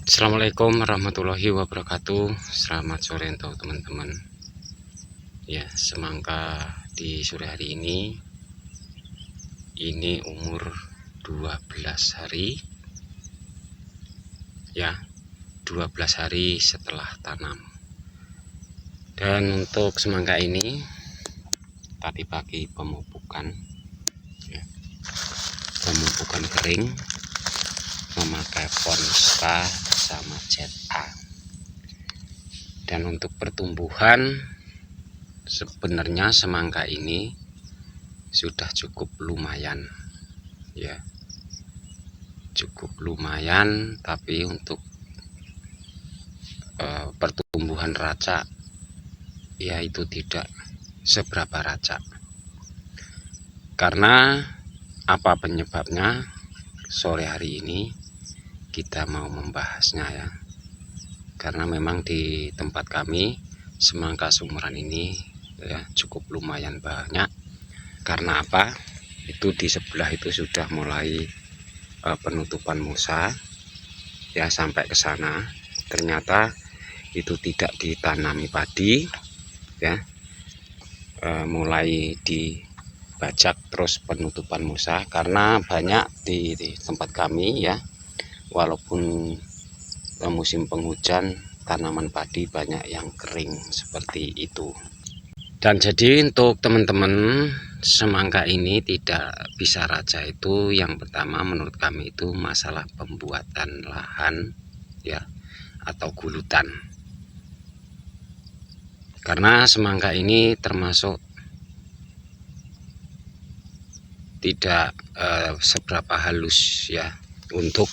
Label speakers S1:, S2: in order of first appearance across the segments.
S1: Assalamualaikum warahmatullahi wabarakatuh. Selamat sore untuk teman-teman. Ya, semangka di sore hari ini umur 12 hari. Ya, 12 hari setelah tanam. Dan untuk semangka ini tadi pagi pemupukan, ya, pemupukan kering memakai Ponska sama ZA. Dan untuk pertumbuhan sebenarnya semangka ini sudah cukup lumayan, ya, cukup lumayan. Tapi untuk pertumbuhan racak, ya itu tidak seberapa racak. Karena apa penyebabnya? Sore hari ini kita mau membahasnya, ya. Karena memang di tempat kami semangka sumuran ini, ya, cukup lumayan banyak. Karena apa? Itu di sebelah itu sudah mulai penutupan musa, ya, sampai ke sana. Ternyata itu tidak ditanami padi, ya, mulai dibajak terus penutupan musa. Karena banyak di tempat kami, ya, walaupun musim penghujan, tanaman padi banyak yang kering seperti itu. Dan jadi untuk teman-teman, semangka ini tidak bisa raja itu yang pertama menurut kami itu masalah pembuatan lahan, ya, atau gulutan. Karena semangka ini termasuk tidak seberapa halus, ya, untuk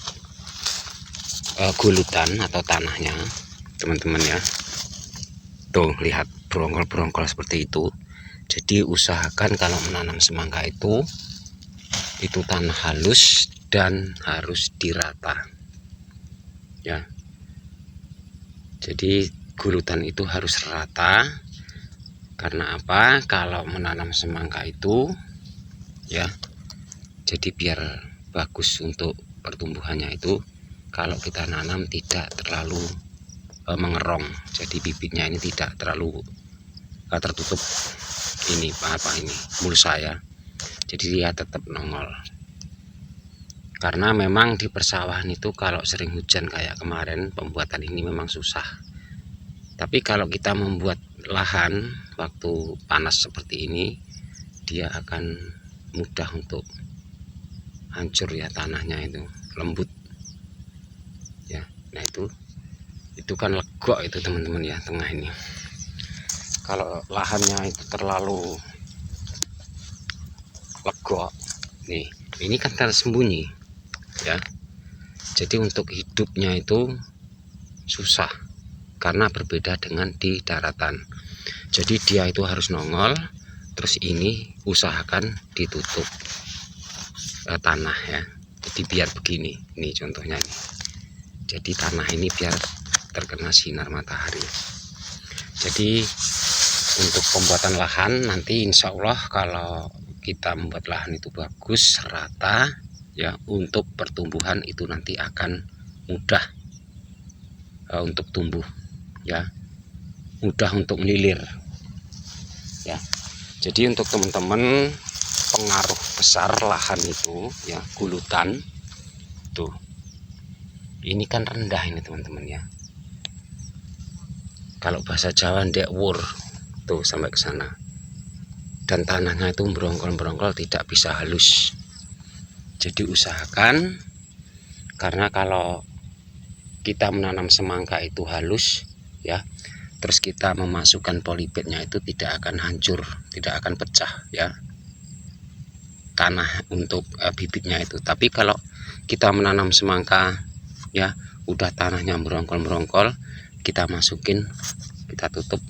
S1: gulutan atau tanahnya, teman-teman, ya. Tuh, lihat brongkol-brongkol seperti itu. Jadi usahakan kalau menanam semangka itu tanah halus dan harus dirata, ya. Jadi gulutan itu harus rata. Karena apa? Kalau menanam semangka itu, ya, jadi biar bagus untuk pertumbuhannya itu, kalau kita nanam tidak terlalu mengerong. Jadi bibitnya ini tidak terlalu tertutup ini mulsa, ya. Jadi dia tetap nongol. Karena memang di persawahan itu kalau sering hujan kayak kemarin, pembuatan ini memang susah. Tapi kalau kita membuat lahan waktu panas seperti ini, dia akan mudah untuk hancur, ya, tanahnya itu lembut, ya. Nah itu kan legok itu, teman-teman, ya, tengah ini. Kalau lahannya itu terlalu legok, nih, ini kan tersembunyi, ya. Jadi untuk hidupnya itu susah karena berbeda dengan di daratan. Jadi dia itu harus nongol. Terus ini usahakan ditutup tanah, ya. Jadi biar begini, ini contohnya ini. Jadi tanah ini biar terkena sinar matahari. Jadi untuk pembuatan lahan nanti insya Allah kalau kita membuat lahan itu bagus, rata, ya, untuk pertumbuhan itu nanti akan mudah untuk tumbuh, ya, mudah untuk melilir, ya. Jadi untuk teman-teman, pengaruh besar lahan itu, ya, gulutan tuh, ini kan rendah ini, teman-teman, ya. Kalau bahasa Jawa ndek wur, tuh sampai ke sana. Dan tanahnya itu berongkol-berongkol, tidak bisa halus. Jadi usahakan, karena kalau kita menanam semangka itu halus, ya, terus kita memasukkan polybagnya itu tidak akan hancur, tidak akan pecah, ya, tanah untuk bibitnya itu. Tapi kalau kita menanam semangka, ya, udah tanahnya berongkol-berongkol, kita masukin, kita tutup,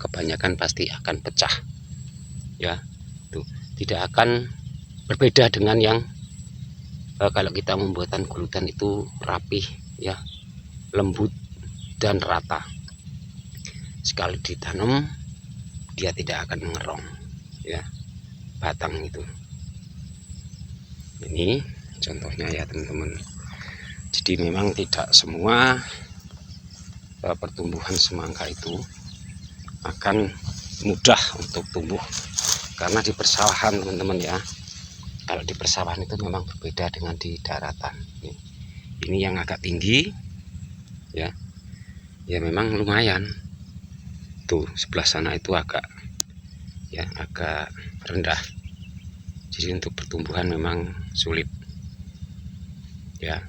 S1: kebanyakan pasti akan pecah, ya. Tuh, tidak akan berbeda dengan yang kalau kita membuatan gulutan itu rapih, ya, lembut dan rata. Sekali ditanam dia tidak akan mengerong, ya, batang itu. Ini contohnya, ya, teman-teman. Jadi memang tidak semua pertumbuhan semangka itu akan mudah untuk tumbuh, karena di persawahan teman-teman ya. Kalau di persawahan itu memang berbeda dengan di daratan. Ini yang agak tinggi ya, ya memang lumayan. Tuh sebelah sana itu agak rendah. Jadi untuk pertumbuhan memang sulit ya.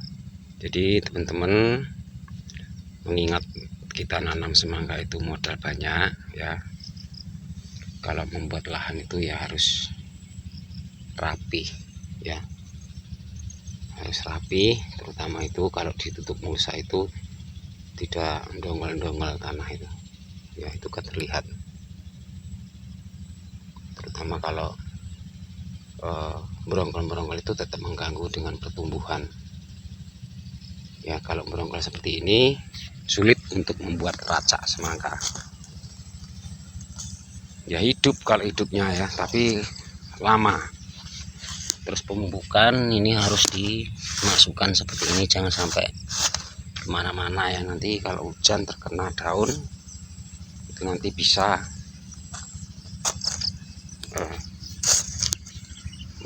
S1: Jadi teman-teman, mengingat kita nanam semangka itu modal banyak ya. Kalau membuat lahan itu ya harus rapi ya, harus rapi, terutama itu kalau ditutup mulsa itu tidak dongel-dongel tanah itu ya, itu kan terlihat. Terutama kalau berongkol-berongkol itu tetap mengganggu dengan pertumbuhan ya. Kalau berongkol seperti ini sulit untuk membuat racak semangka ya. Hidup kalau hidupnya ya, tapi lama. Terus pemupukan ini harus dimasukkan seperti ini, jangan sampai kemana-mana ya. Nanti kalau hujan terkena daun itu nanti bisa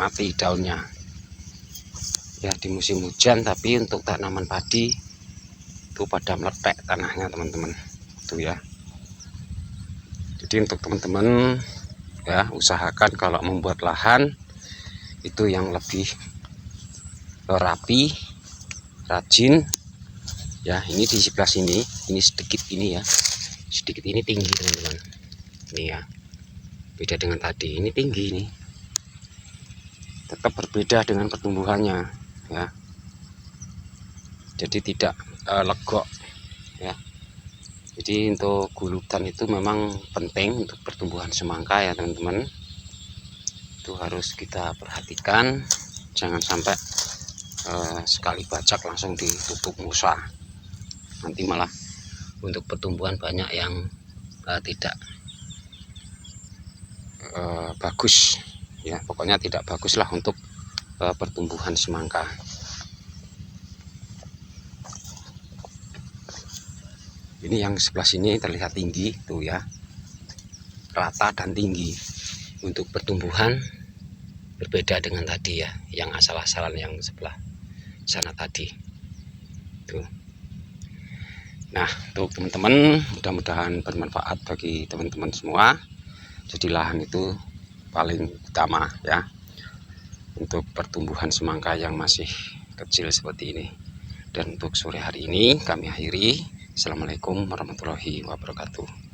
S1: mati daunnya ya di musim hujan. Tapi untuk tanaman padi itu pada meletek tanahnya teman-teman itu ya. Jadi untuk teman-teman ya, usahakan kalau membuat lahan itu yang lebih rapi, rajin ya. Ini di sebelah sini, ini sedikit ini ya, sedikit ini tinggi teman-teman. Ini ya, beda dengan tadi, ini tinggi, ini tetap berbeda dengan pertumbuhannya ya. Jadi tidak legok ya. Jadi untuk gulutan itu memang penting untuk pertumbuhan semangka ya teman-teman. Itu harus kita perhatikan, jangan sampai sekali bajak langsung ditutup musa. Nanti malah untuk pertumbuhan banyak yang tidak bagus ya. Pokoknya tidak bagus lah untuk pertumbuhan semangka. Ini yang sebelah sini terlihat tinggi tuh ya, rata dan tinggi. Untuk pertumbuhan berbeda dengan tadi ya, yang asal-asalan yang sebelah sana tadi tuh. Nah untuk teman-teman, mudah-mudahan bermanfaat bagi teman-teman semua. Jadi lahan itu paling utama ya untuk pertumbuhan semangka yang masih kecil seperti ini. Dan untuk sore hari ini kami akhiri. Assalamualaikum warahmatullahi wabarakatuh.